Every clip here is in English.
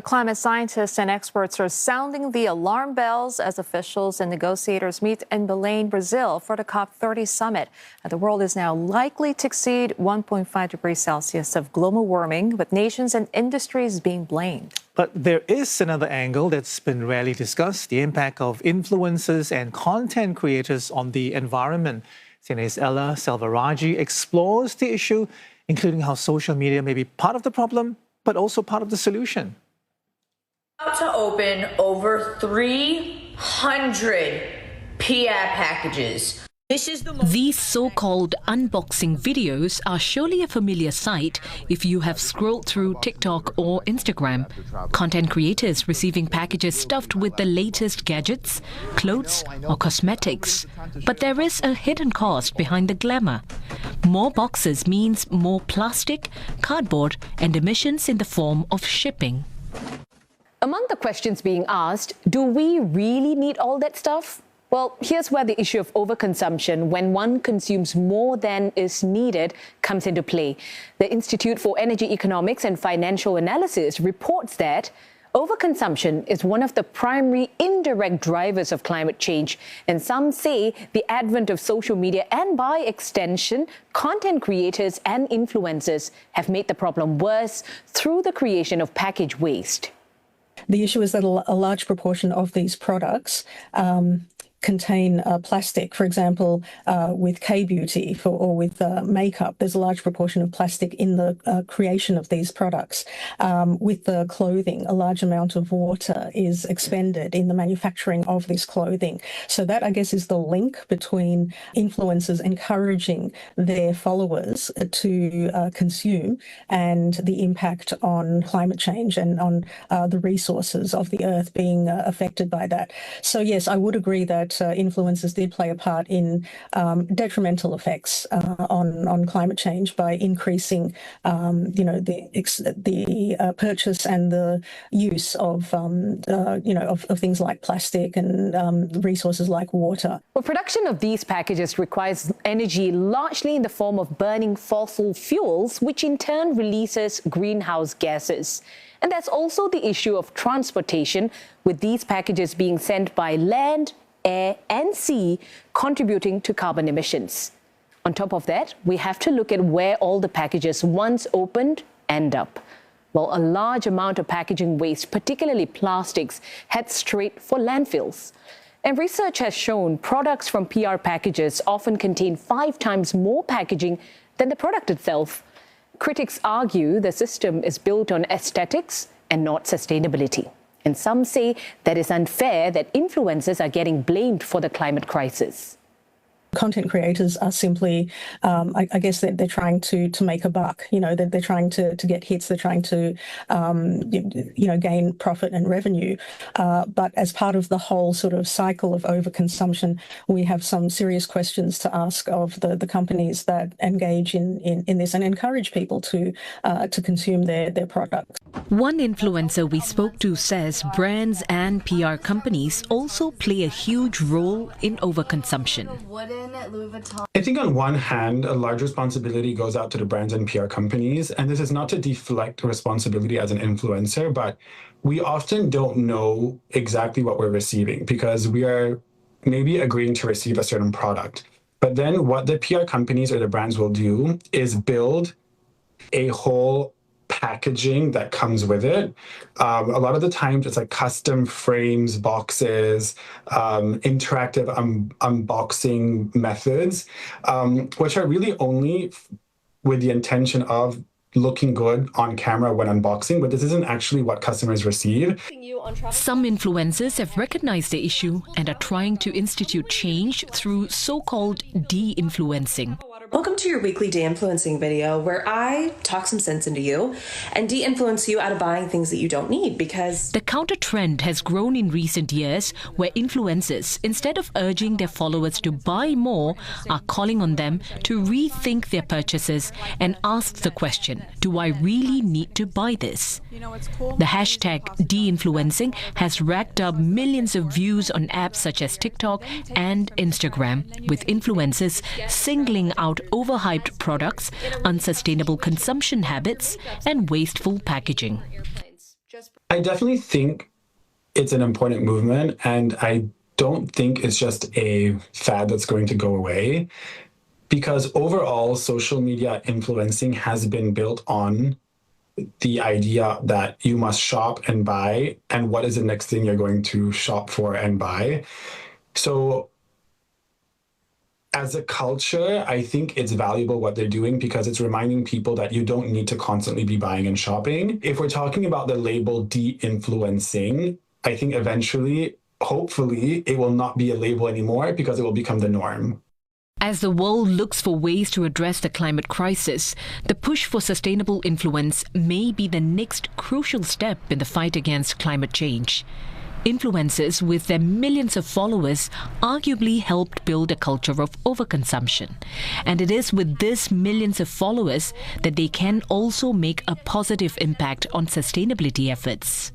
Climate scientists and experts are sounding the alarm bells as officials and negotiators meet in Belém, Brazil for the COP30 summit. The world is now likely to exceed 1.5 degrees Celsius of global warming, with nations and industries being blamed. But there is another angle that's been rarely discussed, the impact of influencers and content creators on the environment. CNA's Ella Selvaraju explores the issue, including how social media may be part of the problem, but also part of the solution. About to open over 300 PR packages. These so-called unboxing videos are surely a familiar sight if you have scrolled through TikTok or Instagram. Content creators receiving packages stuffed with the latest gadgets, clothes or cosmetics. But there is a hidden cost behind the glamour. More boxes means more plastic, cardboard and emissions in the form of shipping. Among the questions being asked, do we really need all that stuff? Well, here's where the issue of overconsumption, when one consumes more than is needed, comes into play. The Institute for Energy Economics and Financial Analysis reports that overconsumption is one of the primary indirect drivers of climate change. And some say the advent of social media and, by extension, content creators and influencers have made the problem worse through the creation of package waste. The issue is that a large proportion of these products contain plastic. For example, with K-beauty or with makeup, there's a large proportion of plastic in the creation of these products. With the clothing, a large amount of water is expended in the manufacturing of this clothing. So that, I guess, is the link between influencers encouraging their followers to consume and the impact on climate change and on the resources of the earth being affected by that. So yes, I would agree that influencers did play a part in detrimental effects on climate change by increasing, the purchase and the use of, of things like plastic and resources like water. Well, production of these packages requires energy largely in the form of burning fossil fuels, which in turn releases greenhouse gases. And there's also the issue of transportation, with these packages being sent by land, air and sea, contributing to carbon emissions. On top of that, we have to look at where all the packages once opened end up. Well, a large amount of packaging waste, particularly plastics, heads straight for landfills. And research has shown products from PR packages often contain 5 times more packaging than the product itself. Critics argue the system is built on aesthetics and not sustainability. And some say that it's unfair that influencers are getting blamed for the climate crisis. Content creators are simply, I guess they're trying to make a buck. They're trying to get hits. They're trying to, gain profit and revenue. But as part of the whole sort of cycle of overconsumption, we have some serious questions to ask of the companies that engage in this and encourage people to consume their products. One influencer we spoke to says brands and PR companies also play a huge role in overconsumption. I think on one hand, a large responsibility goes out to the brands and PR companies, and this is not to deflect responsibility as an influencer, but we often don't know exactly what we're receiving because we are maybe agreeing to receive a certain product. But then what the PR companies or the brands will do is build a whole packaging that comes with it. A lot of the times it's like custom frames, boxes, interactive unboxing methods, which are really only with the intention of looking good on camera when unboxing, but this isn't actually what customers receive. Some influencers have recognized the issue and are trying to institute change through so-called de-influencing. Welcome to your weekly de-influencing video where I talk some sense into you and de-influence you out of buying things that you don't need because... The counter trend has grown in recent years where influencers, instead of urging their followers to buy more, are calling on them to rethink their purchases and ask the question, do I really need to buy this? The hashtag de-influencing has racked up millions of views on apps such as TikTok and Instagram, with influencers singling out overhyped products, unsustainable consumption habits, and wasteful packaging. I definitely think it's an important movement, and I don't think it's just a fad that's going to go away, because overall, social media influencing has been built on the idea that you must shop and buy, and what is the next thing you're going to shop for and buy. So as a culture, I think it's valuable what they're doing because it's reminding people that you don't need to constantly be buying and shopping. If we're talking about the label de-influencing, I think eventually, hopefully, it will not be a label anymore because it will become the norm. As the world looks for ways to address the climate crisis, the push for sustainable influence may be the next crucial step in the fight against climate change. Influencers with their millions of followers arguably helped build a culture of overconsumption. And it is with these millions of followers that they can also make a positive impact on sustainability efforts.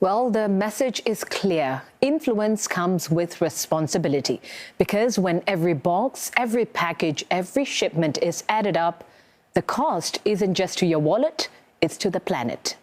Well, the message is clear. Influence comes with responsibility, because when every box, every package, every shipment is added up, the cost isn't just to your wallet, it's to the planet.